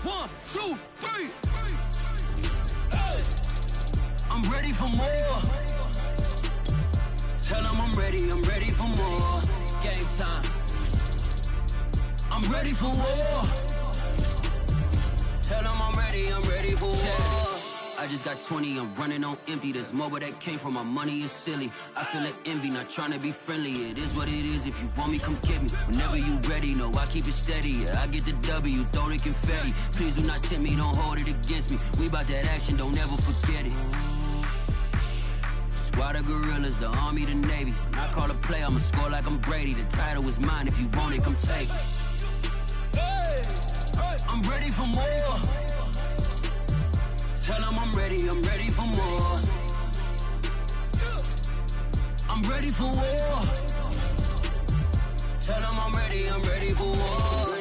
1, 2, 3. Hey. I'm ready for more. Tell them I'm ready for more. Game time. I'm ready for war. Tell them I'm ready for war. I just got 20, I'm running on empty. This mobile that came from my money is silly. I feel like envy, not trying to be friendly. It is what it is, if you want me, come get me. Whenever you ready, no, I keep it steady. Yeah, I get the W, throw the confetti. Please do not tempt me, don't hold it against me. We bout that action, don't ever forget it. Squad of gorillas, the army, the navy. When I call a play, I'ma score like I'm Brady. The title is mine, if you want it, come take it. I'm ready for more. Tell them I'm ready for more. I'm ready for war. Tell them I'm ready for war.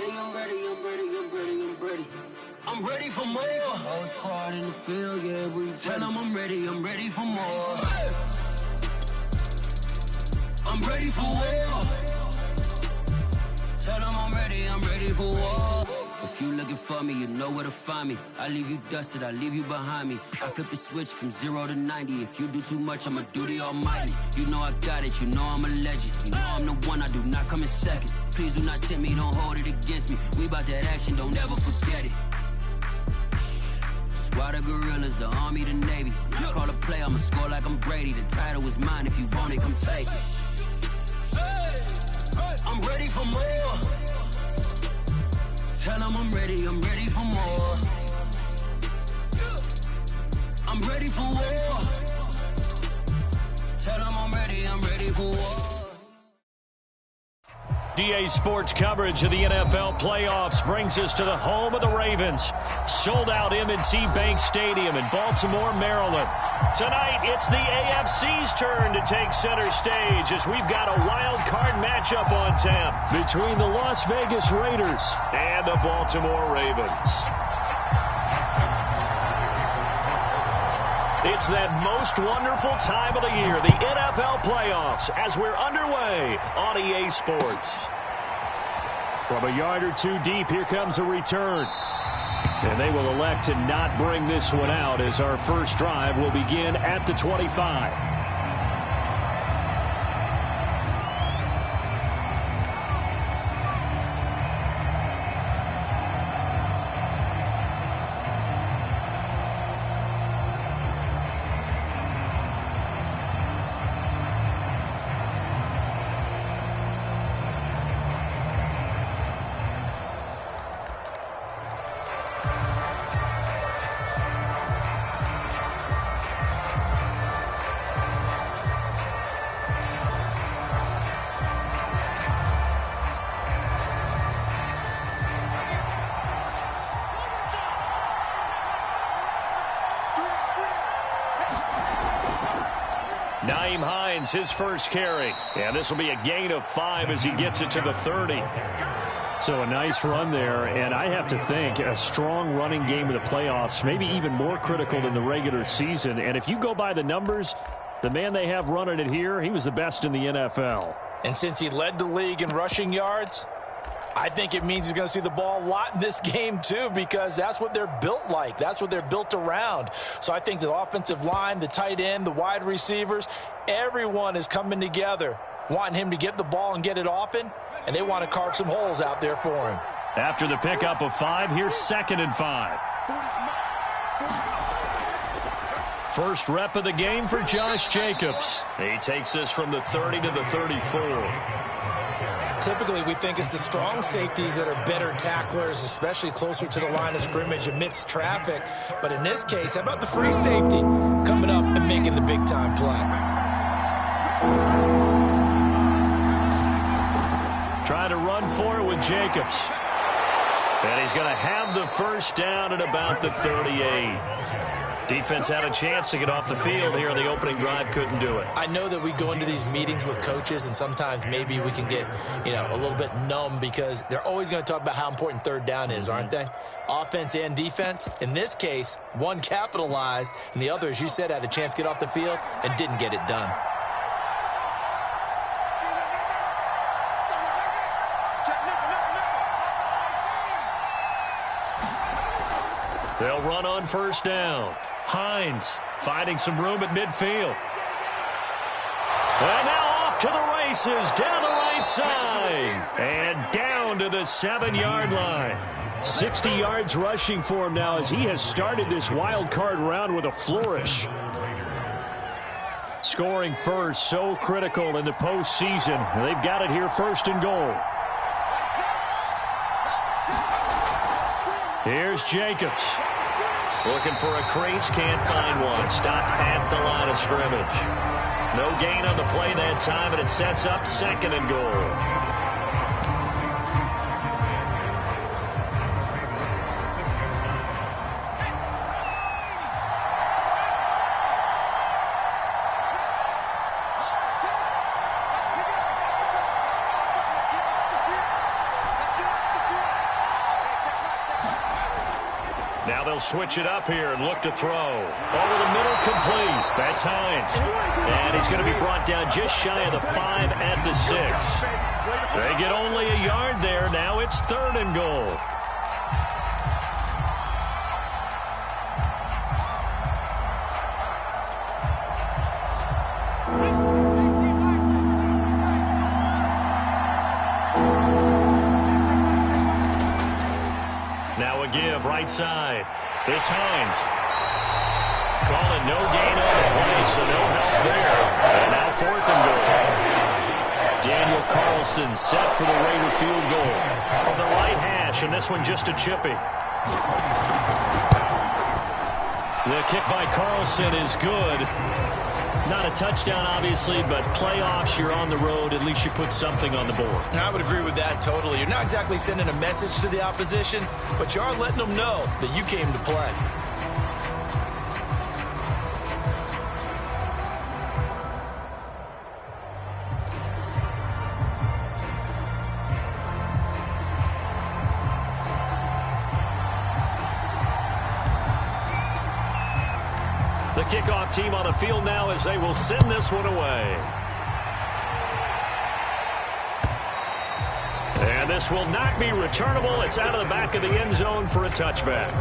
I'm ready for more. Whole squad in the field, yeah, we tell them I'm ready for more. I'm ready for war. Tell them I'm ready for war. If you looking for me, you know where to find me. I leave you dusted, I leave you behind me. I flip the switch from 0 to 90. If you do too much, I'ma do the almighty. You know I got it, you know I'm a legend. You know I'm the one, I do not come in second. Please do not tempt me, don't hold it against me. We bout that action, don't ever forget it. Squad of gorillas, the army, the navy. When I call a play, I'ma score like I'm Brady. The title is mine, if you want it, come take it. I'm ready for more. Tell them I'm ready for more. I'm ready for war. Tell them I'm ready for war. DA Sports coverage of the NFL playoffs brings us to the home of the Ravens. Sold out M&T Bank Stadium in Baltimore, Maryland. Tonight, it's the AFC's turn to take center stage as we've got a wild card matchup on tap between the Las Vegas Raiders and the Baltimore Ravens. It's that most wonderful time of the year, the NFL playoffs, as we're underway on EA Sports. From a yard or two deep, here comes a return. And they will elect to not bring this one out as our first drive will begin at the 25. His first carry, and this will be a gain of 5 as he gets it to the 30. So a nice run there, and I have to think a strong running game of the playoffs, maybe even more critical than the regular season. And if you go by the numbers, the man they have running it here, he was the best in the NFL. And since he led the league in rushing yards, I think it means he's going to see the ball a lot in this game too, because that's what they're built like. That's what they're built around. So I think the offensive line, the tight end, the wide receivers, everyone is coming together, wanting him to get the ball and get it often, and they want to carve some holes out there for him. After the pickup of 5, here's 2nd and 5. First rep of the game for Josh Jacobs. He takes this from the 30 to the 34. Typically, we think it's the strong safeties that are better tacklers, especially closer to the line of scrimmage amidst traffic. But in this case, how about the free safety coming up and making the big-time play? Trying to run for it with Jacobs. And he's going to have the first down at about the 38. Defense had a chance to get off the field here in the opening drive, couldn't do it. I know that we go into these meetings with coaches, and sometimes maybe we can get, a little bit numb because they're always going to talk about how important third down is, aren't they? Offense and defense. In this case, one capitalized, and the other, as you said, had a chance to get off the field and didn't get it done. They'll run on first down. Hines finding some room at midfield. And now off to the races, down the right side. And down to the 7-yard line. 60 yards rushing for him now as he has started this wild card round with a flourish. Scoring first, so critical in the postseason. They've got it here, first and goal. Here's Jacobs. Looking for a crease, can't find one. Stopped at the line of scrimmage. No gain on the play that time, and it sets up second and goal. Now they'll switch it up here and look to throw. Over the middle, complete. That's Hines. And he's going to be brought down just shy of the 5 at the 6. They get only a yard there. Now it's third and goal. Now a give, right side. It's Hines. Calling no gain on the play, so no help there. And now fourth and goal. Daniel Carlson set for the Raider field goal. From the right hash, and this one just a chippy. The kick by Carlson is good. Not a touchdown, obviously, but playoffs, you're on the road. At least you put something on the board. I would agree with that totally. You're not exactly sending a message to the opposition, but you are letting them know that you came to play. The kickoff team on the field now as they will send this one away. And this will not be returnable. It's out of the back of the end zone for a touchback.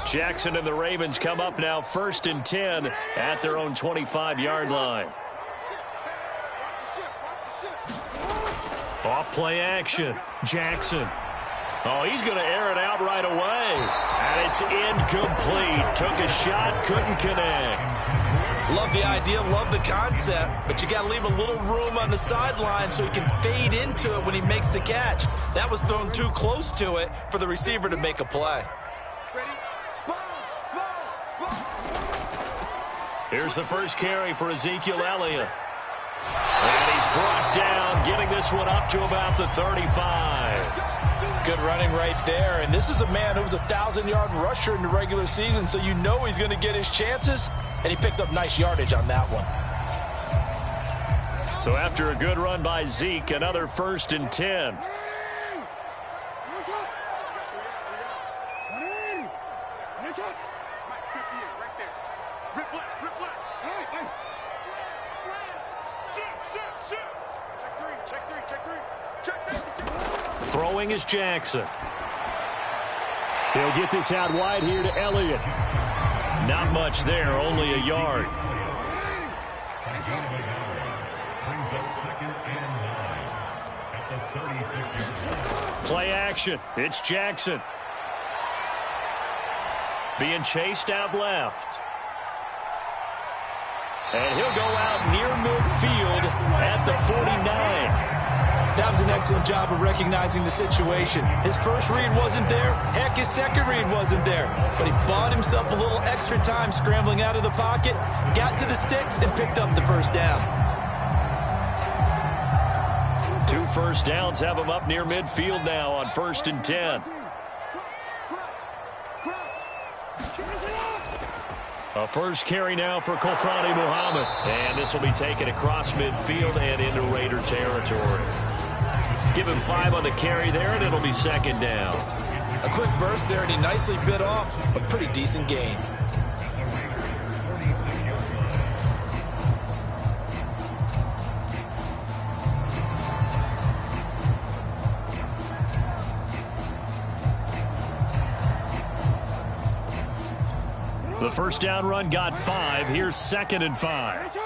Jackson and the Ravens come up now first and 10 at their own 25-yard line. Off play action. Jackson. Oh, he's going to air it out right away. And it's incomplete. Took a shot, couldn't connect. Love the idea, love the concept, but you got to leave a little room on the sideline so he can fade into it when he makes the catch. That was thrown too close to it for the receiver to make a play. Here's the first carry for Ezekiel Elliott. And he's brought down, getting this one up to about the 35. Good running right there. And this is a man who was a 1,000-yard rusher in the regular season, so you know he's going to get his chances. And he picks up nice yardage on that one. So after a good run by Zeke, another first and 10. Throwing is Jackson. He'll get this out wide here to Elliott. Not much there, only a yard. Play action. It's Jackson. Being chased out left. And he'll go out near midfield at the 49. That was an excellent job of recognizing the situation. His first read wasn't there. Heck, his second read wasn't there. But he bought himself a little extra time scrambling out of the pocket, got to the sticks, and picked up the first down. 2 first downs have him up near midfield now on first and 10. A first carry now for Kofrani Muhammad. And this will be taken across midfield and into Raider territory. Give him 5 on the carry there, and it'll be second down. A quick burst there, and he nicely bit off a pretty decent gain. The first down run got 5. Here's 2nd and 5.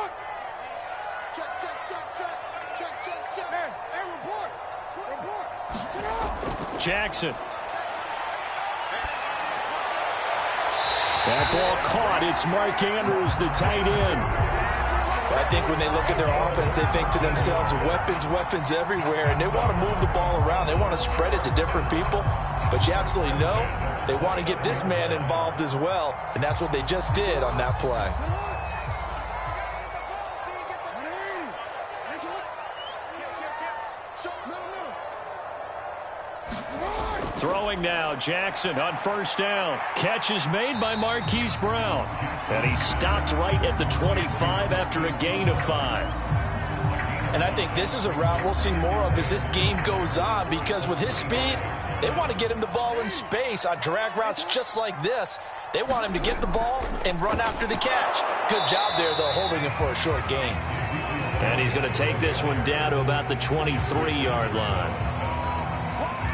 Jackson. That ball caught. It's Mark Andrews, the tight end. I think when they look at their offense, they think to themselves, weapons everywhere, and they want to move the ball around. They want to spread it to different people, but you absolutely know they want to get this man involved as well, and that's what they just did on that play. Throwing now, Jackson on first down. Catch is made by Marquise Brown. And he stopped right at the 25 after a gain of 5. And I think this is a route we'll see more of as this game goes on, because with his speed, they want to get him the ball in space on drag routes just like this. They want him to get the ball and run after the catch. Good job there, though, holding him for a short gain. And he's going to take this one down to about the 23-yard line.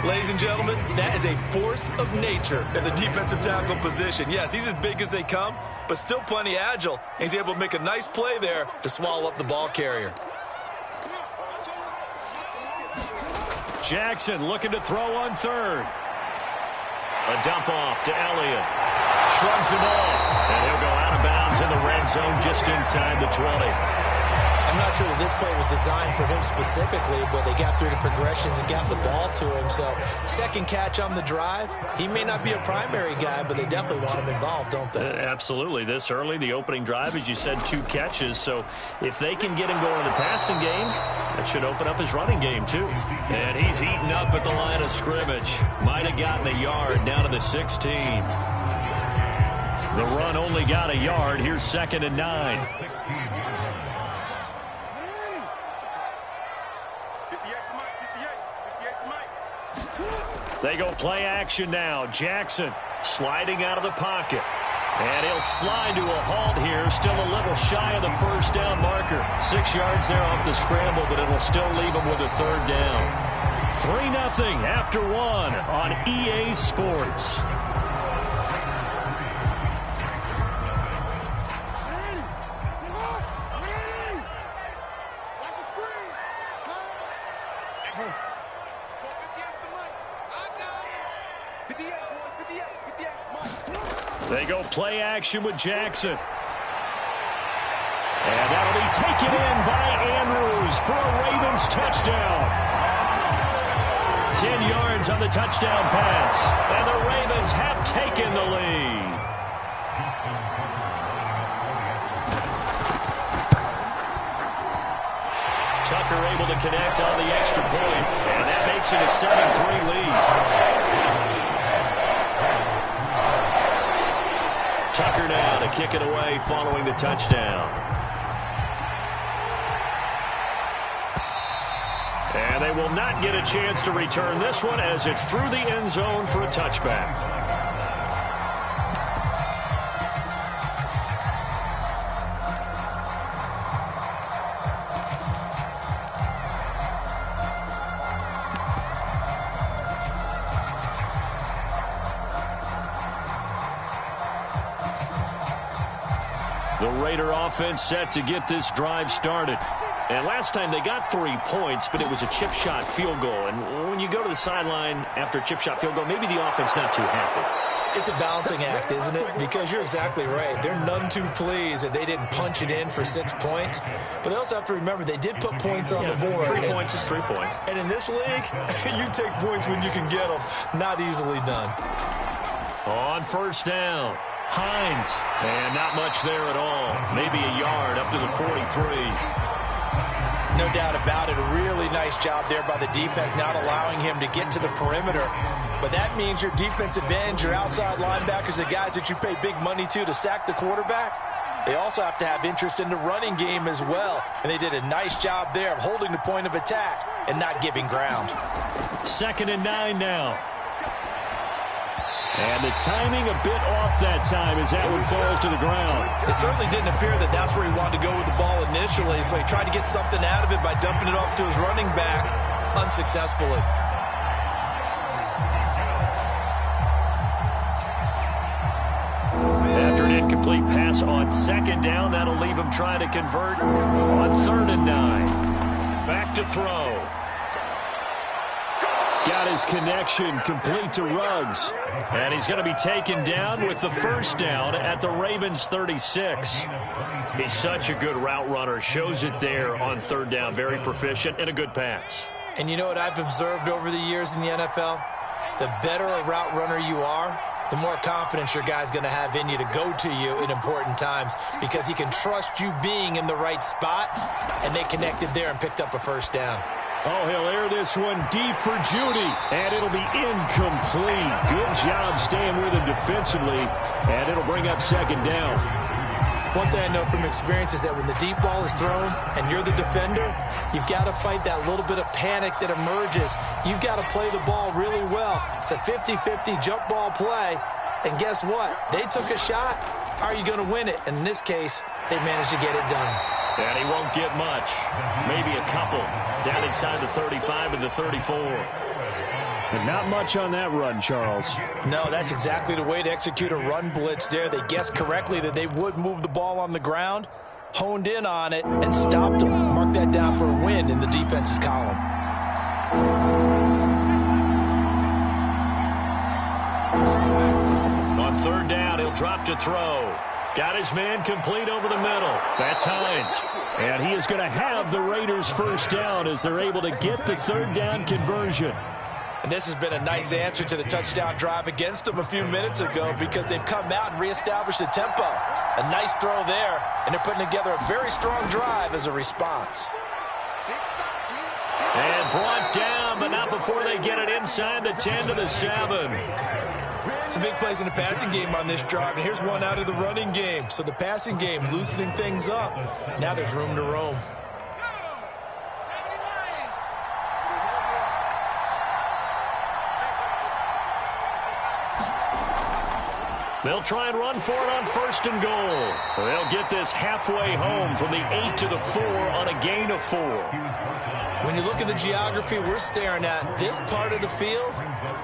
Ladies and gentlemen, that is a force of nature in the defensive tackle position. Yes, he's as big as they come, but still plenty agile. He's able to make a nice play there to swallow up the ball carrier. Jackson looking to throw on third. A dump off to Elliott. Shrugs him off, and he'll go out of bounds in the red zone just inside the 20. I'm not sure that this play was designed for him specifically, but they got through the progressions and got the ball to him. So, second catch on the drive. He may not be a primary guy, but they definitely want him involved, don't they? Absolutely. This early, the opening drive, as you said, 2 catches. So, if they can get him going in the passing game, that should open up his running game, too. And he's eaten up at the line of scrimmage. Might have gotten a yard down to the 16. The run only got a yard. Here's 2nd and 9. They go play action now. Jackson sliding out of the pocket. And he'll slide to a halt here. Still a little shy of the first down marker. 6 yards there off the scramble, but it'll still leave him with a third down. 3-0 after 1 on EA Sports. They go play action with Jackson. And that'll be taken in by Andrews for a Ravens touchdown. 10 yards on the touchdown pass. And the Ravens have taken the lead. Tucker able to connect on the extra point. And that makes it a 7-3 lead. Tucker now to kick it away following the touchdown. And they will not get a chance to return this one as it's through the end zone for a touchback. The Raider offense set to get this drive started. And last time they got 3 points, but it was a chip shot field goal. And when you go to the sideline after a chip shot field goal, maybe the offense not too happy. It's a balancing act, isn't it? Because you're exactly right. They're none too pleased that they didn't punch it in for 6 points. But they also have to remember they did put points on the board. 3 points is 3 points. And in this league, you take points when you can get them. Not easily done. On first down. Hines, and not much there at all. Maybe a yard up to the 43. No doubt about it. A really nice job there by the defense, not allowing him to get to the perimeter. But that means your defensive ends, your outside linebackers, the guys that you pay big money to sack the quarterback, they also have to have interest in the running game as well. And they did a nice job there of holding the point of attack and not giving ground. 2nd and 9 now. And the timing a bit off that time as that one falls to the ground. It certainly didn't appear that that's where he wanted to go with the ball initially, so he tried to get something out of it by dumping it off to his running back unsuccessfully. After an incomplete pass on 2nd down, that'll leave him trying to convert on 3rd and 9. Back to throw. Got his connection complete to Ruggs. And he's going to be taken down with the 1st down at the Ravens 36. He's such a good route runner. Shows it there on 3rd down. Very proficient and a good pass. And you know what I've observed over the years in the NFL? The better a route runner you are, the more confidence your guy's going to have in you to go to you in important times because he can trust you being in the right spot, and they connected there and picked up a 1st down. Oh, he'll air this one deep for Judy, and it'll be incomplete. Good job staying with him defensively, and it'll bring up 2nd down. One thing I know from experience is that when the deep ball is thrown and you're the defender, you've got to fight that little bit of panic that emerges. You've got to play the ball really well. It's a 50-50 jump ball play, and guess what? They took a shot. How are you going to win it? And in this case, they managed to get it done. And he won't get much. Maybe a couple. Down inside the 35 and the 34. But not much on that run, Charles. No, that's exactly the way to execute a run blitz there. They guessed correctly that they would move the ball on the ground, honed in on it, and stopped them. Mark that down for a win in the defense's column. On 3rd down, he'll drop to throw. Got his man complete over the middle. That's Hines. And he is going to have the Raiders 1st down as they're able to get the 3rd down conversion. And this has been a nice answer to the touchdown drive against them a few minutes ago because they've come out and reestablished the tempo. A nice throw there, and they're putting together a very strong drive as a response. And brought down, but not before they get it inside the 10 to the 7. Some big plays in the passing game on this drive, and here's one out of the running game. So the passing game loosening things up. Now there's room to roam. They'll try and run for it on 1st and goal. They'll get this halfway home from the 8 to the 4 on a gain of 4. When you look at the geography we're staring at, this part of the field,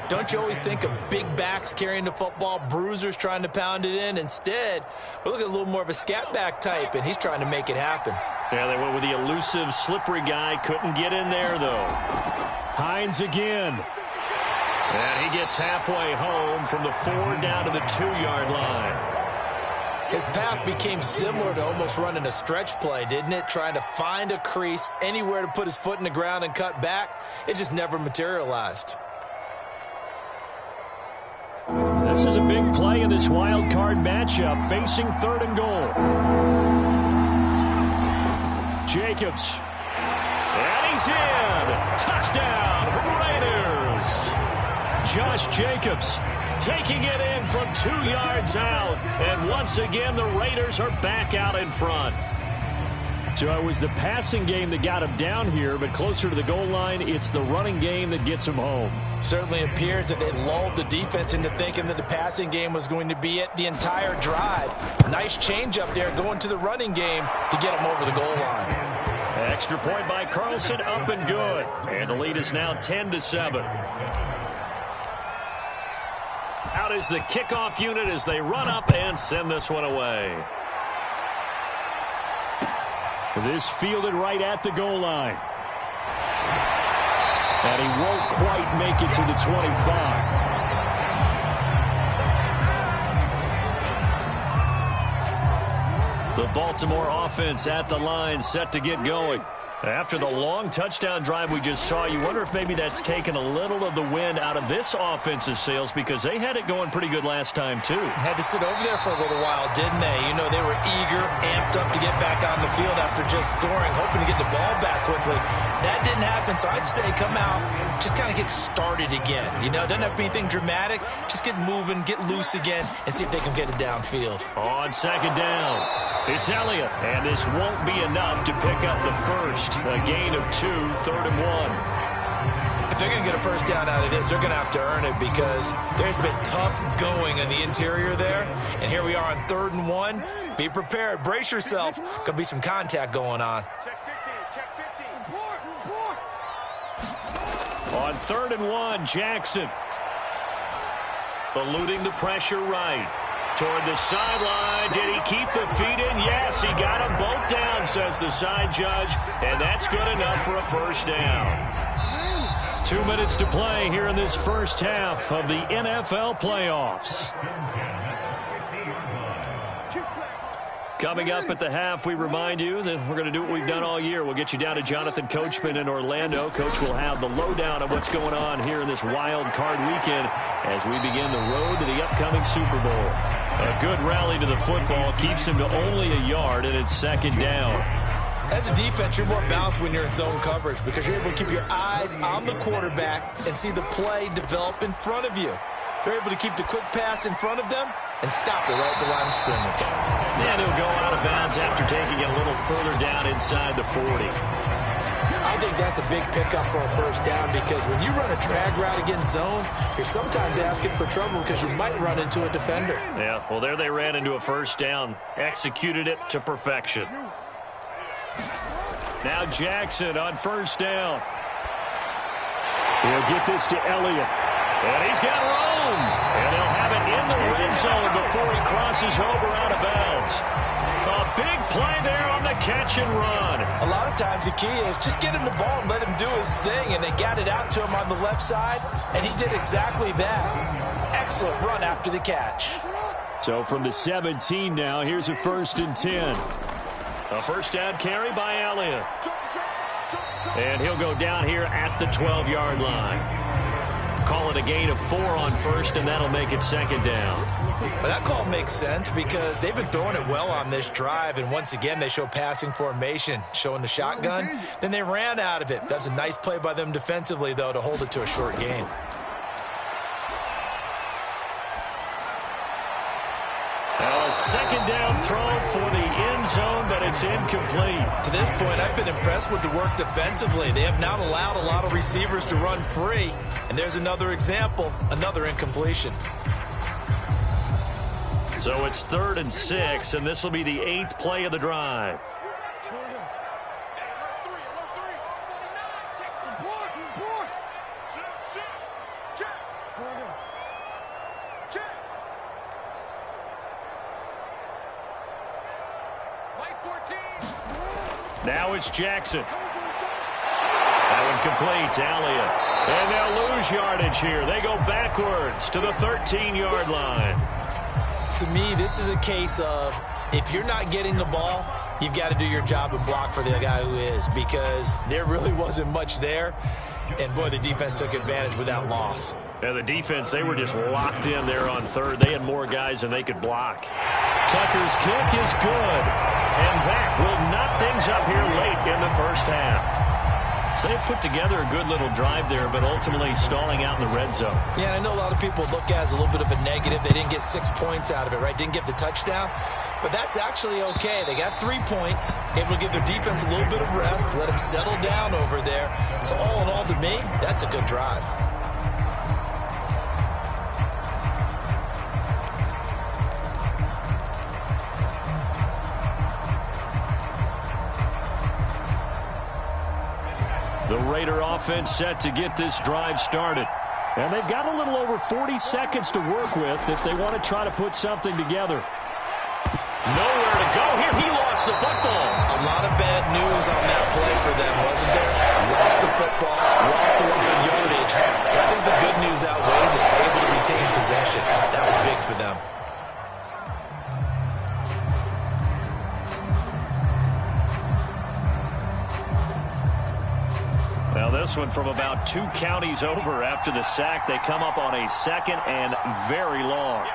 don't you always think of big backs carrying the football, bruisers trying to pound it in? Instead, we're looking at a little more of a scat back type, and he's trying to make it happen. Yeah, they went with the elusive, slippery guy. Couldn't get in there, though. Hines again. And he gets halfway home from the 4 down to the 2-yard line. His path became similar to almost running a stretch play, didn't it? Trying to find a crease, anywhere to put his foot in the ground and cut back. It just never materialized. This is a big play in this wild card matchup, facing 3rd and goal. Jacobs. And he's in. Touchdown, Raiders. Josh Jacobs taking it in from 2 yards out. And once again, the Raiders are back out in front. So it was the passing game that got him down here, but closer to the goal line, it's the running game that gets him home. Certainly appears that they lulled the defense into thinking that the passing game was going to be it the entire drive. Nice change up there going to the running game to get him over the goal line. Extra point by Carlson, up and good. And the lead is now 10-7. Out is the kickoff unit as they run up and send this one away. This fielded right at the goal line. And he won't quite make it to the 25. The Baltimore offense at the line, set to get going. After the long touchdown drive we just saw, you wonder if maybe that's taken a little of the wind out of this offense's sails because they had it going pretty good last time, too. Had to sit over there for a little while, didn't they? You know, they were eager, amped up to get back on the field after just scoring, hoping to get the ball back quickly. That didn't happen, so I'd say come out, just kind of get started again. You know, doesn't have to be anything dramatic. Just get moving, get loose again, and see if they can get it downfield. On second down, it's Elliott, and this won't be enough to pick up the first. A gain of 2, 3rd and 1. If they're going to get a first down out of this, they're going to have to earn it because there's been tough going in the interior there. And here we are on 3rd and 1. Be prepared. Brace yourself. Could be some contact going on. On 3rd and 1, Jackson. Eluding the pressure right. Toward the sideline. Did he keep the feet in? Yes, he got them both down, says the side judge. And that's good enough for a first down. 2 minutes to play here in this first half of the NFL playoffs. Coming up at the half, we remind you that we're going to do what we've done all year. We'll get you down to Jonathan Coachman in Orlando. Coach will have the lowdown of what's going on here in this wild card weekend as we begin the road to the upcoming Super Bowl. A good rally to the football keeps him to only a yard, and it's second down. As a defense, you're more balanced when you're in zone coverage because you're able to keep your eyes on the quarterback and see the play develop in front of you. You're able to keep the quick pass in front of them and stop it right at the line of scrimmage. And he'll go out of bounds after taking it a little further down inside the 40. I think that's a big pickup for a first down because when you run a drag route against zone, you're sometimes asking for trouble because you might run into a defender. Yeah, well, there they ran into a first down. Executed it to perfection. Now Jackson on first down. He'll get this to Elliott. And he's got room. And he'll have it in the red zone before he crosses over out of bounds. A big play there on the catch and run. A lot of times the key is just get him the ball and let him do his thing. And they got it out to him on the left side. And he did exactly that. Excellent run after the catch. So from the 17 now, here's a 1st and 10. A first down carry by Elliott. And he'll go down here at the 12-yard line. Call it a gain of 4 on first, and that'll make it second down. But that call makes sense because they've been throwing it well on this drive, and once again they show passing formation, showing the shotgun. Then they ran out of it. That's a nice play by them defensively, though, to hold it to a short gain. A second down throw for the end zone, but it's incomplete. To this point, I've been impressed with the work defensively. They have not allowed a lot of receivers to run free. And there's another example, another incompletion. So it's 3rd and 6, and this will be the 8th play of the drive. Now it's Jackson. That one complete to Elliott. And they'll lose yardage here. They go backwards to the 13-yard line. To me, this is a case of if you're not getting the ball, you've got to do your job and block for the guy who is because there really wasn't much there. And, boy, the defense took advantage without loss. And the defense, they were just locked in there on 3rd. They had more guys than they could block. Tucker's kick is good. And that will knot things up here late in the first half. So they put together a good little drive there, but ultimately stalling out in the red zone. Yeah, I know a lot of people look at it as a little bit of a negative. They didn't get 6 points out of it, right? Didn't get the touchdown. But that's actually okay. They got 3 points, able to give their defense a little bit of rest, let them settle down over there. So all in all, to me, that's a good drive. The Raider offense set to get this drive started. And they've got a little over 40 seconds to work with if they want to try to put something together. Nowhere to go here. He lost the football. A lot of bad news on that play for them, wasn't there? Lost the football, lost a lot of yardage. But I think the good news outweighs it. Able to retain possession. That was big for them. Well, this one from about 2 counties over after the sack. They come up on a 2nd and very long.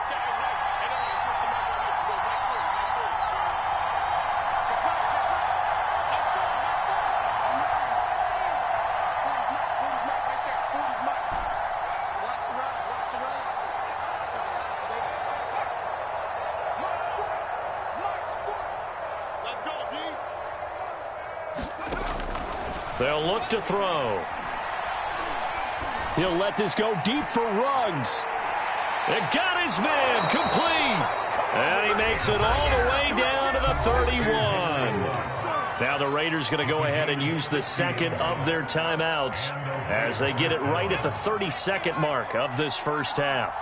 They'll look to throw. He'll let this go deep for Ruggs. It got his man complete. And he makes it all the way down to the 31. Now the Raiders going to go ahead and use the 2nd of their timeouts as they get it right at the 32nd mark of this first half.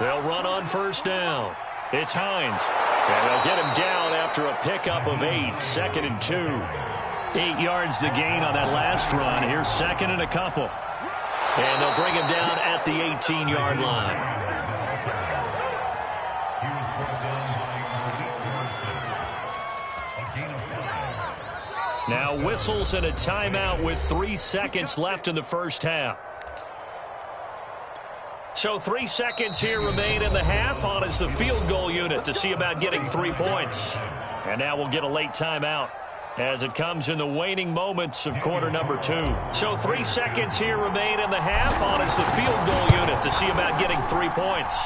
They'll run on first down. It's Hines. And they'll get him down after a pickup of 8, 2nd and 2. 8 yards the gain on that last run. Here's 2nd and a couple. And they'll bring him down at the 18-yard line. Now whistles and a timeout with 3 seconds left in the first half. So 3 seconds here remain in the half. On is the field goal unit to see about getting 3 points. And now we'll get a late timeout as it comes in the waning moments of quarter number 2. So 3 seconds here remain in the half. On is the field goal unit to see about getting 3 points.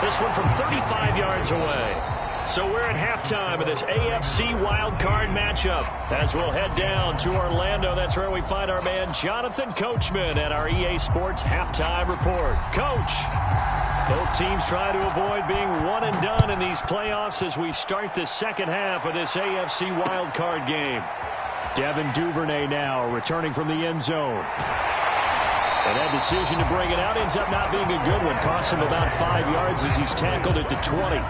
This one from 35 yards away. So we're at halftime of this AFC wildcard matchup as we'll head down to Orlando. That's where we find our man Jonathan Coachman at our EA Sports Halftime Report. Coach, both teams try to avoid being one and done in these playoffs as we start the second half of this AFC wildcard game. Devin Duvernay now returning from the end zone. And that decision to bring it out ends up not being a good one. Costs him about 5 yards as he's tackled at the 20.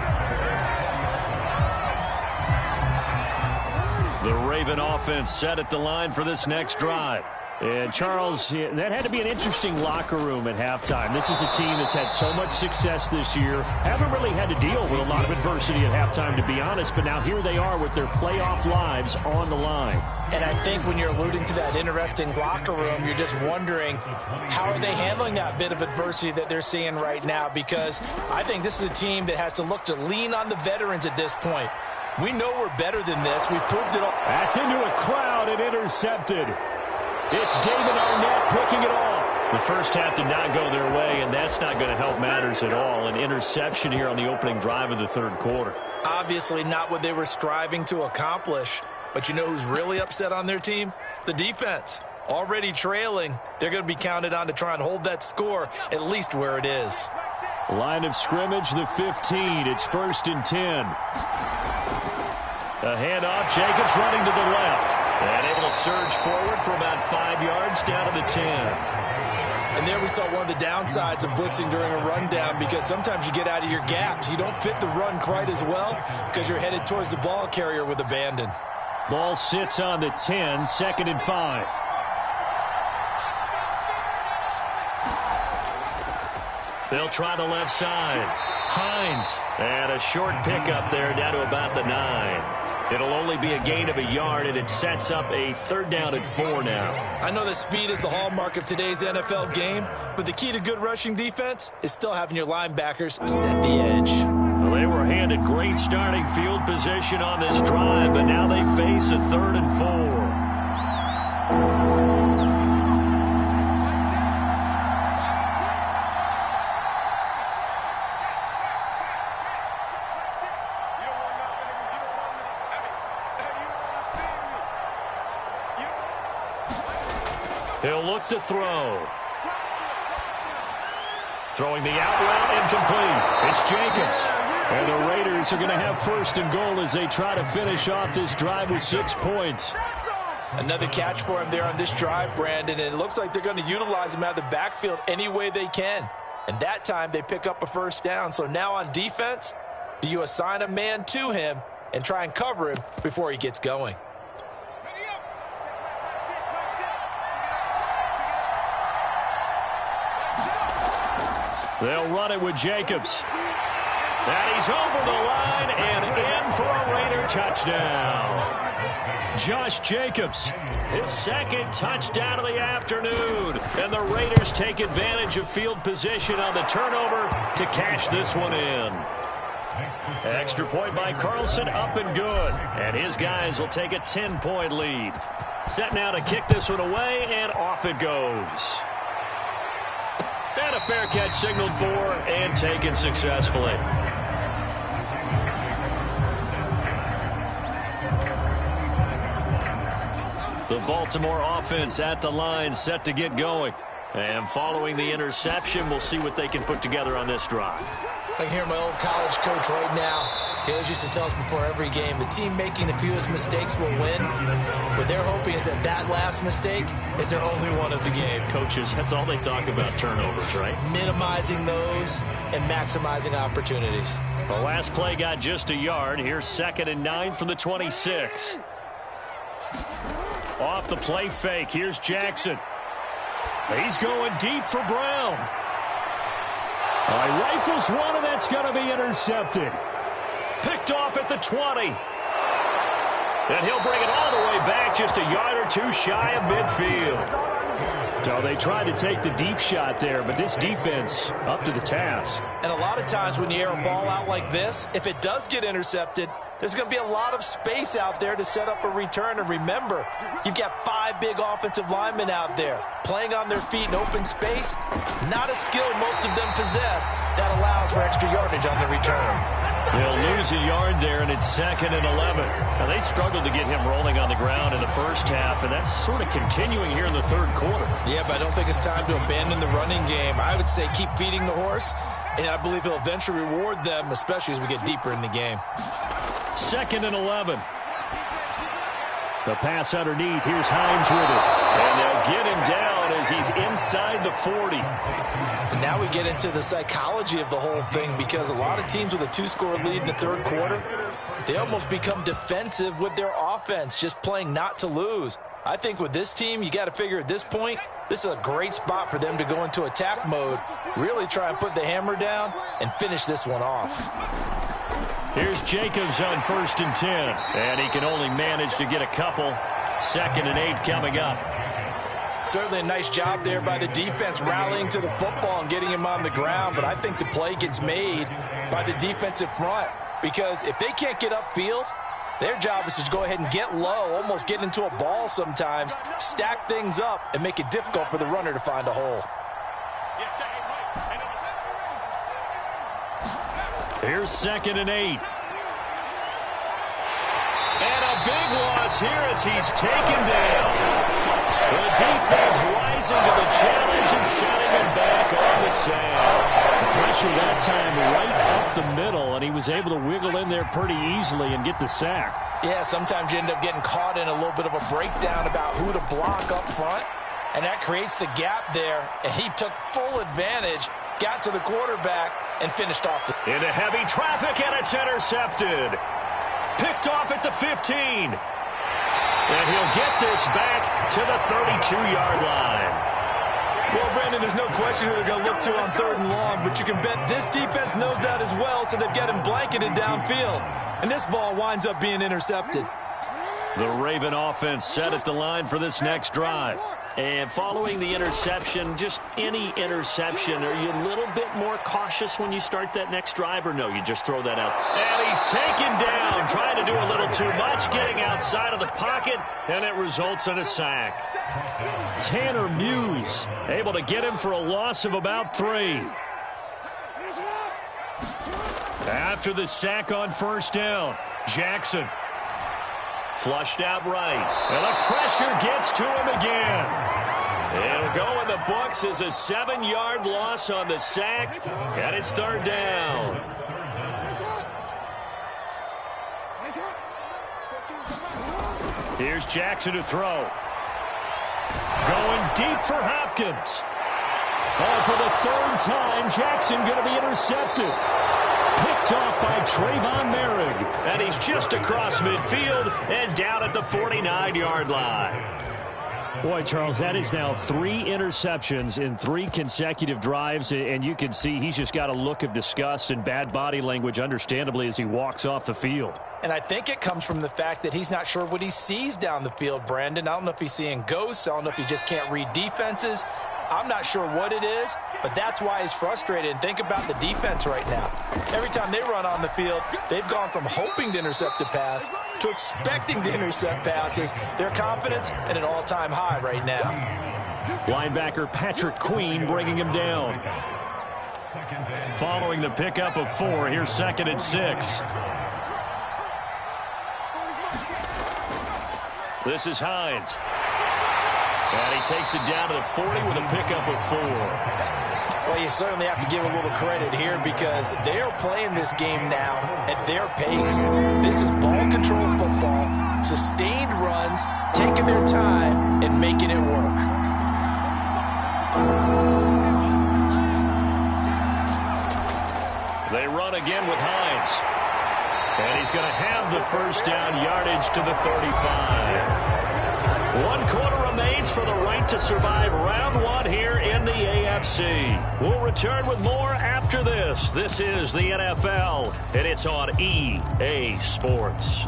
The Raven offense set at the line for this next drive. And, Charles, that had to be an interesting locker room at halftime. This is a team that's had so much success this year. Haven't really had to deal with a lot of adversity at halftime, to be honest. But now here they are with their playoff lives on the line. And I think when you're alluding to that interesting locker room, you're just wondering how are they handling that bit of adversity that they're seeing right now? Because I think this is a team that has to look to lean on the veterans at this point. We know we're better than this. We've proved it all. That's into a crowd and intercepted. It's David Arnett picking it off. The first half did not go their way, and that's not going to help matters at all. An interception here on the opening drive of the third quarter. Obviously not what they were striving to accomplish. But you know who's really upset on their team? The defense. Already trailing. They're going to be counted on to try and hold that score at least where it is. Line of scrimmage, the 15. It's 1st and 10. A handoff. Jacobs running to the left. And able to surge forward for about 5 yards down to the 10. And there we saw one of the downsides of blitzing during a rundown because sometimes you get out of your gaps. You don't fit the run quite as well because you're headed towards the ball carrier with abandon. Ball sits on the 10, 2nd and 5. They'll try the left side. Hines. And a short pickup there down to about the 9. It'll only be a gain of a yard, and it sets up a 3rd down and 4 now. I know that speed is the hallmark of today's NFL game, but the key to good rushing defense is still having your linebackers set the edge. Well, they were handed great starting field position on this drive, but now they face a 3rd and 4. He'll look to throw. Throwing the out route incomplete. It's Jacobs. And the Raiders are going to have 1st and goal as they try to finish off this drive with 6 points. Another catch for him there on this drive, Brandon. And it looks like they're going to utilize him out of the backfield any way they can. And that time they pick up a 1st down. So now on defense, do you assign a man to him and try and cover him before he gets going? They'll run it with Jacobs. And he's over the line and in for a Raider touchdown. Josh Jacobs, his second touchdown of the afternoon. And the Raiders take advantage of field position on the turnover to cash this one in. Extra point by Carlson, up and good. And his guys will take a 10-point lead. Set now to kick this one away, and off it goes. And a fair catch signaled for and taken successfully. The Baltimore offense at the line, set to get going. And following the interception, we'll see what they can put together on this drive. I can hear my old college coach right now. He always used to tell us before every game, the team making the fewest mistakes will win. What they're hoping is that that last mistake is their only one of the game. Coaches, that's all they talk about, turnovers, right? Minimizing those and maximizing opportunities. The last play got just a yard. Here's 2nd and 9 from the 26. Off the play fake, here's Jackson. He's going deep for Brown. Rifles one, and that's going to be intercepted. Picked off at the 20. And he'll bring it all the way back, just a yard or two shy of midfield. So they tried to take the deep shot there, but this defense up to the task. And a lot of times when you air a ball out like this, if it does get intercepted, there's going to be a lot of space out there to set up a return. And remember, you've got 5 big offensive linemen out there playing on their feet in open space. Not a skill most of them possess that allows for extra yardage on the return. They'll lose a yard there, and it's 2nd and 11. Now, they struggled to get him rolling on the ground in the first half, and that's sort of continuing here in the third quarter. Yeah, but I don't think it's time to abandon the running game. I would say keep feeding the horse, and I believe he'll eventually reward them, especially as we get deeper in the game. 2nd and 11. The pass underneath. Here's Hines with it. And they'll get him down as he's inside the 40. And now we get into the psychology of the whole thing, because a lot of teams with a 2-score lead in the third quarter, they almost become defensive with their offense, just playing not to lose. I think with this team, you got to figure at this point, this is a great spot for them to go into attack mode, really try and put the hammer down and finish this one off. Here's Jacobs on 1st and 10. And he can only manage to get a couple. 2nd and 8 coming up. Certainly a nice job there by the defense rallying to the football and getting him on the ground. But I think the play gets made by the defensive front, because if they can't get upfield, their job is to go ahead and get low, almost get into a ball sometimes, stack things up, and make it difficult for the runner to find a hole. Here's 2nd and 8. And a big loss here as he's taken down. The defense rising to the challenge and setting him back on the sand. The pressure that time right up the middle, and he was able to wiggle in there pretty easily and get the sack. Yeah, sometimes you end up getting caught in a little bit of a breakdown about who to block up front, and that creates the gap there, and he took full advantage, got to the quarterback, and finished off the... Into heavy traffic, and it's intercepted. Picked off at the 15. And he'll get this back to the 32-yard line. Well, Brandon, there's no question who they're going to look to on 3rd and long, but you can bet this defense knows that as well, so they've got him blanketed downfield. And this ball winds up being intercepted. The Raven offense set at the line for this next drive. And following the interception, just any interception, are you a little bit more cautious when you start that next drive, or no, you just throw that out? And he's taken down, trying to do a little too much, getting outside of the pocket, and it results in a sack. Tanner Muse able to get him for a loss of about 3. After the sack on 1st down, Jackson flushed out right, and the pressure gets to him again. It'll go in the books as a 7-yard loss on the sack, and it's 3rd down. Here's Jackson to throw. Going deep for Hopkins. Oh, for the 3rd time, Jackson going to be intercepted. Picked off by Trayvon Merrick. And he's just across midfield and down at the 49-yard line. Boy, Charles, that is now 3 interceptions in 3 consecutive drives, and you can see he's just got a look of disgust and bad body language, understandably, as he walks off the field. And I think it comes from the fact that he's not sure what he sees down the field, Brandon. I don't know if he's seeing ghosts. I don't know if he just can't read defenses. I'm not sure what it is, but that's why he's frustrated. And think about the defense right now. Every time they run on the field, they've gone from hoping to intercept a pass to expecting to intercept passes. Their confidence at an all-time high right now. Linebacker Patrick Queen bringing him down. Following the pickup of 4, here's 2nd and 6. This is Hines. And he takes it down to the 40 with a pickup of 4. Well, you certainly have to give a little credit here because they are playing this game now at their pace. This is ball control football, sustained runs, taking their time and making it work. They run again with Hines. And he's going to have the first down, yardage to the 35. 1 quarter remains for the right to survive round 1 here in the AFC. We'll return with more after this. This is the NFL, and it's on EA Sports.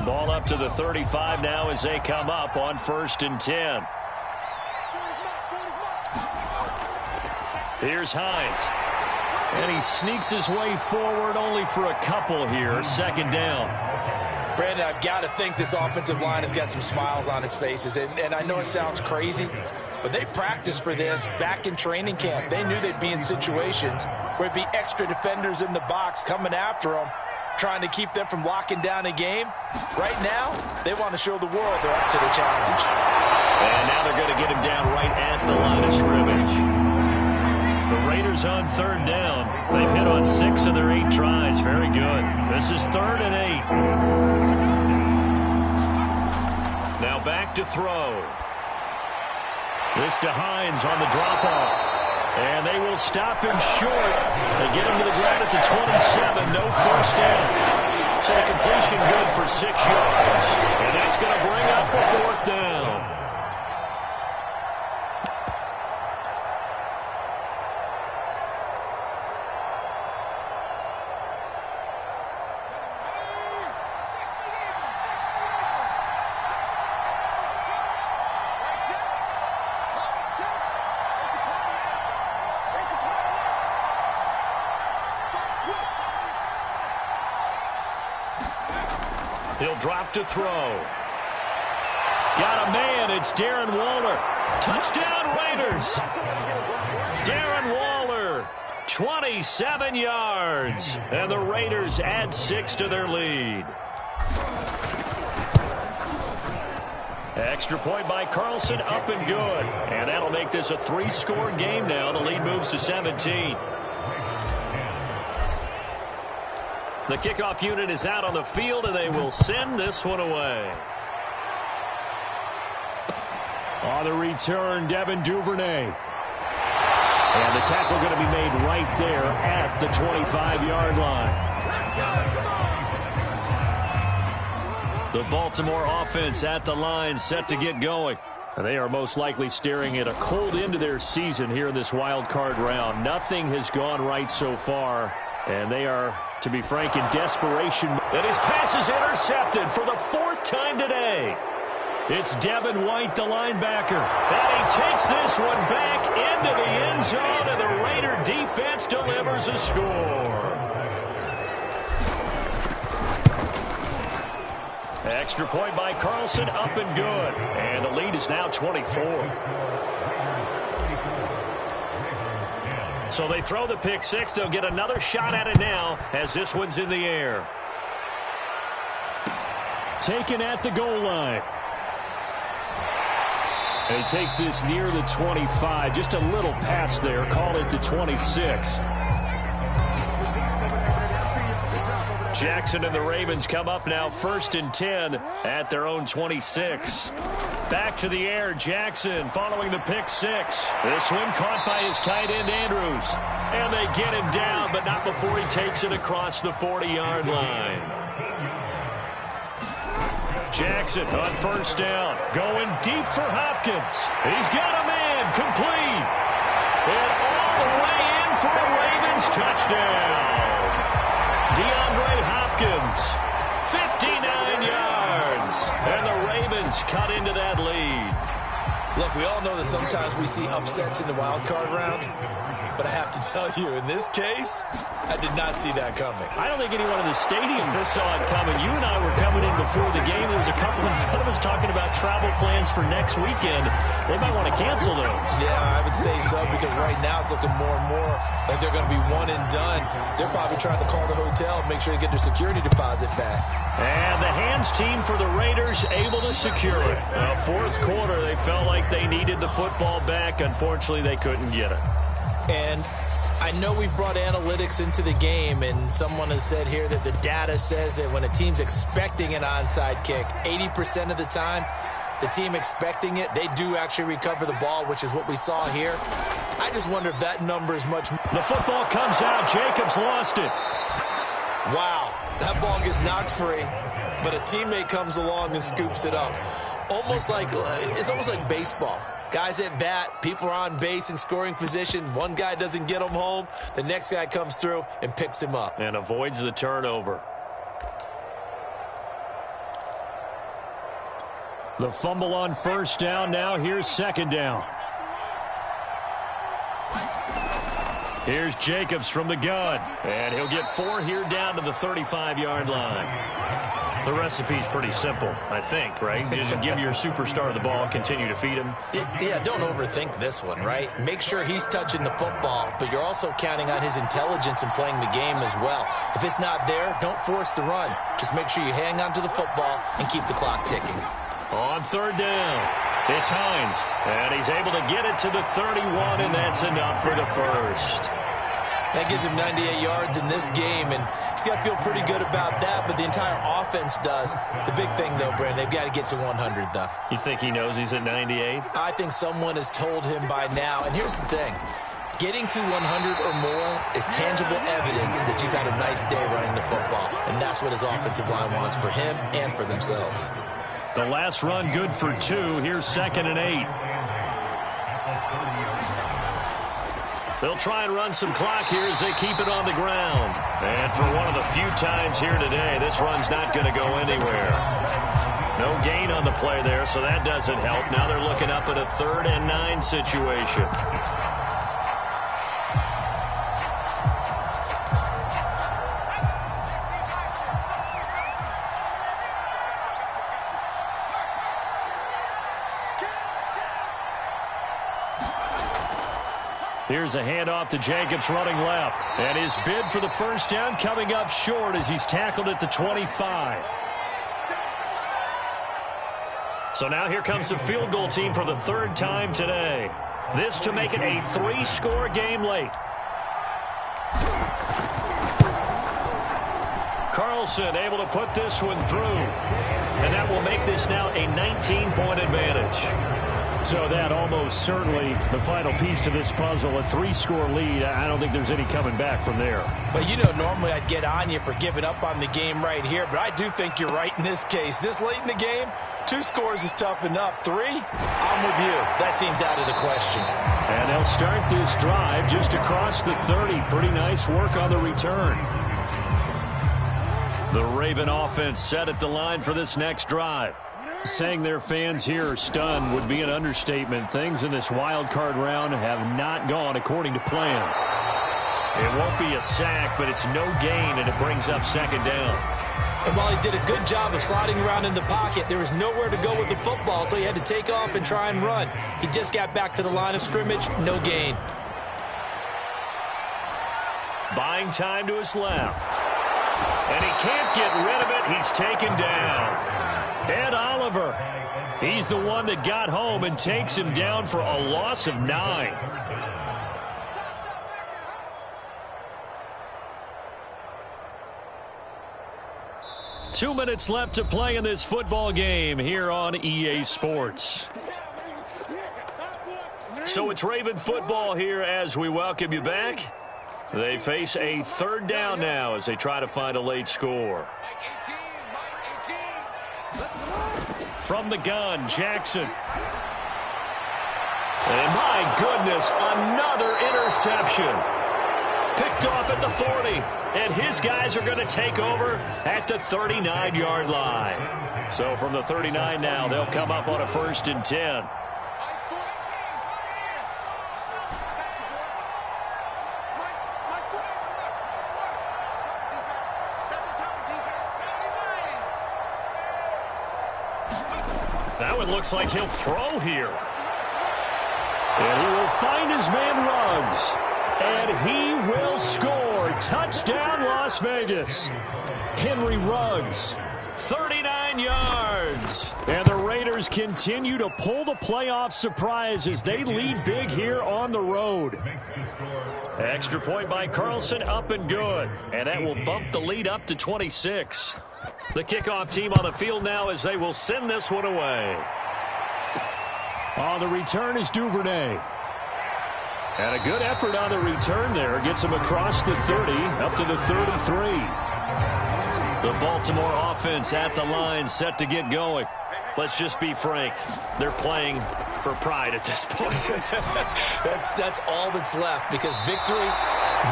Ball up to the 35 now as they come up on 1st and 10. Here's Hines. And he sneaks his way forward only for a couple here. 2nd down. Brandon, I've got to think this offensive line has got some smiles on its faces. And I know it sounds crazy, but they practiced for this back in training camp. They knew they'd be in situations where it'd be extra defenders in the box coming after them, trying to keep them from locking down a game. Right now, they want to show the world they're up to the challenge. And now they're going to get him down right at the line of scrimmage. The Raiders on 3rd down. They've hit on 6 of their 8 tries. Very good. This is 3rd and 8. Now back to throw. This to Hines on the drop-off. And they will stop him short. They get him to the ground at the 27. No first down. So the completion good for 6 yards. And that's going to bring up a 4th down. He'll drop to throw. Got a man. It's Darren Waller. Touchdown, Raiders. Darren Waller, 27 yards. And the Raiders add 6 to their lead. Extra point by Carlson, up and good. And that'll make this a 3-score game now. The lead moves to 17. The kickoff unit is out on the field, and they will send this one away. On the return, Devin Duvernay. And the tackle going to be made right there at the 25-yard line. The Baltimore offense at the line, set to get going. And they are most likely staring at a cold end to their season here in this wild card round. Nothing has gone right so far, and they are, to be frank, in desperation. And his pass is intercepted for the 4th time today. It's Devin White, the linebacker. And he takes this one back into the end zone, and the Raider defense delivers a score. Extra point by Carlson, up and good. And the lead is now 24. So they throw the pick 6. They'll get another shot at it now as this one's in the air. Taken at the goal line. And he takes this near the 25. Just a little pass there. Call it the 26. Jackson and the Ravens come up now 1st and 10 at their own 26. Back to the air, Jackson following the pick 6. This one caught by his tight end, Andrews. And they get him down, but not before he takes it across the 40-yard line. Jackson on first down. Going deep for Hopkins. He's got a man. Complete. And all the way in for a Ravens touchdown. DeAndre Hopkins, 59 yards. And the Ravens cut into that lead. Look, we all know that sometimes we see upsets in the wild card round. But I have to tell you, in this case, I did not see that coming. I don't think anyone in the stadium saw it coming. You and I were coming in before the game. There was a couple in front of us talking about travel plans for next weekend. They might want to cancel those. Yeah, I would say so, because right now it's looking more and more like they're going to be one and done. They're probably trying to call the hotel and make sure they get their security deposit back. And the hands team for the Raiders able to secure it. Fourth quarter, they felt like they needed the football back. Unfortunately, they couldn't get it. And I know we brought analytics into the game, and someone has said here that the data says that when a team's expecting an onside kick, 80% of the time, the team expecting it, they do actually recover the ball, which is what we saw here. I just wonder if that number is much. The football comes out. Jacobs lost it. Wow, that ball gets knocked free, but a teammate comes along and scoops it up. It's almost like baseball. Guys at bat, people are on base in scoring position. One guy doesn't get him home. The next guy comes through and picks him up. And avoids the turnover. The fumble on first down. Now here's second down. Here's Jacobs from the gun. And he'll get 4 here down to the 35-yard line. The recipe's pretty simple, I think, right? Just give your superstar the ball and continue to feed him. Yeah, don't overthink this one, right? Make sure he's touching the football, but you're also counting on his intelligence in playing the game as well. If it's not there, don't force the run. Just make sure you hang on to the football and keep the clock ticking. On third down, it's Hines, and he's able to get it to the 31, and that's enough for the first. That gives him 98 yards in this game, and he's got to feel pretty good about that, but the entire offense does. The big thing, though, Brandon, they've got to get to 100, though. You think he knows he's at 98? I think someone has told him by now, and here's the thing. Getting to 100 or more is tangible evidence that you've had a nice day running the football, and that's what his offensive line wants for him and for themselves. The last run good for 2. Here's 2nd and 8. They'll try and run some clock here as they keep it on the ground. And for one of the few times here today, this run's not going to go anywhere. No gain on the play there, so that doesn't help. Now they're looking up at a 3rd and 9 situation. Here's a handoff to Jacobs running left. And his bid for the first down coming up short as he's tackled at the 25. So now here comes the field goal team for the 3rd time today. This to make it a 3-score game late. Carlson able to put this one through. And that will make this now a 19-point advantage. So that almost certainly the final piece to this puzzle, a 3-score lead. I don't think there's any coming back from there. But, you know, normally I'd get on you for giving up on the game right here, but I do think you're right in this case. This late in the game, 2 scores is tough enough. 3, I'm with you. That seems out of the question. And they'll start this drive just across the 30. Pretty nice work on the return. The Raven offense set at the line for this next drive. Saying their fans here are stunned would be an understatement. Things in this wild card round have not gone according to plan. It won't be a sack, but it's no gain, and it brings up 2nd down. And while he did a good job of sliding around in the pocket, there was nowhere to go with the football, so he had to take off and try and run. He just got back to the line of scrimmage, no gain. Buying time to his left. And he can't get rid of it. He's taken down. Ed Oliver, he's the one that got home and takes him down for a loss of 9. Two minutes left to play in this football game here on EA Sports. So it's Raven football here as we welcome you back. They face a 3rd down now as they try to find a late score. From the gun, Jackson. And my goodness, another interception. Picked off at the 40. And his guys are going to take over at the 39-yard line. So from the 39 now, they'll come up on a 1st and 10. That one looks like he'll throw here. And he will find his man Ruggs. And he will score. Touchdown, Las Vegas. Henry Ruggs, 39 yards. And the Raiders continue to pull the playoff surprise as they lead big here on the road. Extra point by Carlson, up and good. And that will bump the lead up to 26. The kickoff team on the field now as they will send this one away. On the return is Duvernay. And a good effort on the return there. Gets him across the 30, up to the 33. The Baltimore offense at the line, set to get going. Let's just be frank. They're playing for pride at this point. That's all that's left, because victory,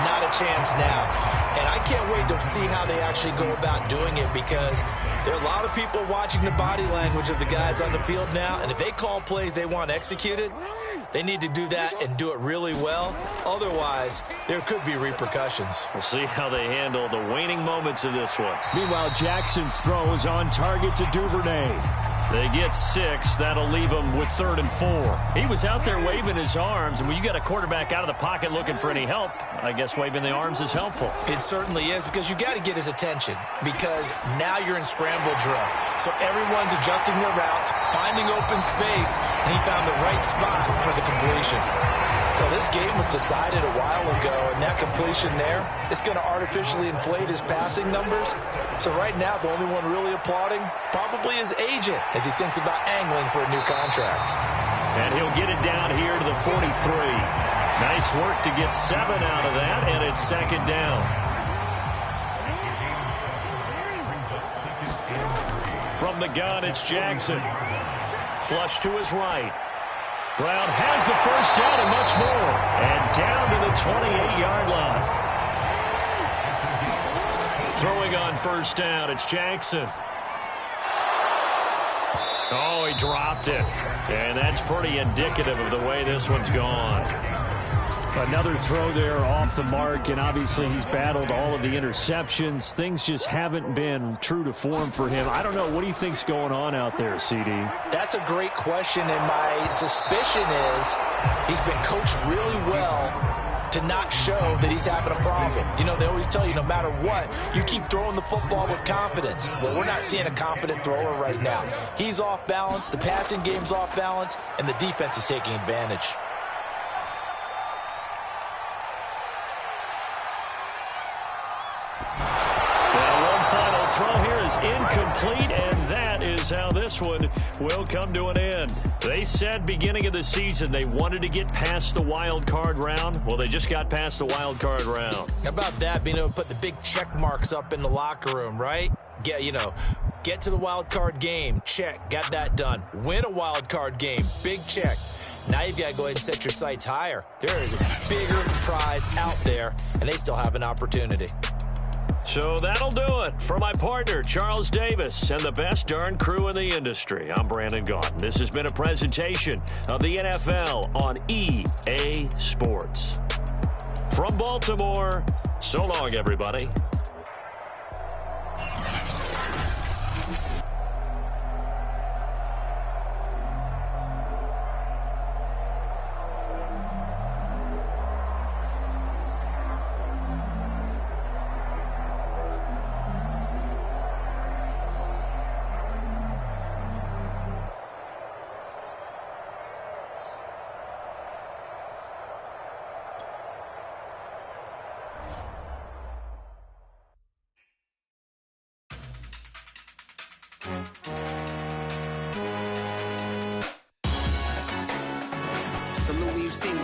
not a chance now. And I can't wait to see how they actually go about doing it, because there are a lot of people watching the body language of the guys on the field now, and if they call plays they want executed, they need to do that and do it really well. Otherwise, there could be repercussions. We'll see how they handle the waning moments of this one. Meanwhile, Jackson's throw is on target to Duvernay. They get 6. That'll leave him with 3rd and 4. He was out there waving his arms, and when you got a quarterback out of the pocket looking for any help, I guess waving the arms is helpful. It certainly is, because you got to get his attention, because now you're in scramble drill. So everyone's adjusting their routes, finding open space, and he found the right spot for the completion. Well, this game was decided a while ago, and that completion there is going to artificially inflate his passing numbers. So right now, the only one really applauding probably his agent as he thinks about angling for a new contract. And he'll get it down here to the 43. Nice work to get 7 out of that, and it's 2nd down. From the gun, it's Jackson. Flush to his right. Brown has the 1st down and much more. And down to the 28-yard line. Throwing on 1st down, it's Jackson. Oh, he dropped it. And that's pretty indicative of the way this one's gone. Another throw there off the mark, and obviously he's battled all of the interceptions. Things just haven't been true to form for him. I don't know. What do you think's going on out there, CD? That's a great question, and my suspicion is he's been coached really well to not show that he's having a problem. You know, they always tell you no matter what, you keep throwing the football with confidence. Well, we're not seeing a confident thrower right now. He's off balance, the passing game's off balance, and the defense is taking advantage. Throw here is incomplete, and that is how this one will come to an end. They said beginning of the season they wanted to get past the wild card round. Well, they just got past the wild card round. How about that, being able to put the big check marks up in the locker room, right? Get to the wild card game, check, got that done. Win a wild card game, big check. Now you've got to go ahead and set your sights higher. There is a bigger prize out there, and they still have an opportunity. So that'll do it. For my partner, Charles Davis, and the best darn crew in the industry, I'm Brandon Gaudin. This has been a presentation of the NFL on EA Sports. From Baltimore, so long, everybody. Salute when you see me.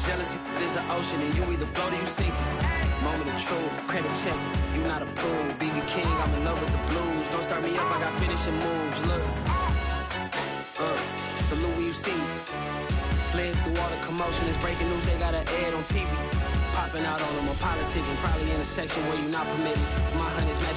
Jealousy is an ocean, and you either float or you sink. Moment of truth, credit check, you not approved. BB King, I'm in love with the blues. Don't start me up, I got finishing moves. Look, salute when you see me. Slid through all the commotion, it's breaking news, they got an ad on TV. Popping out on them, I'm politicking, probably in a section where you not permitted. My honey's match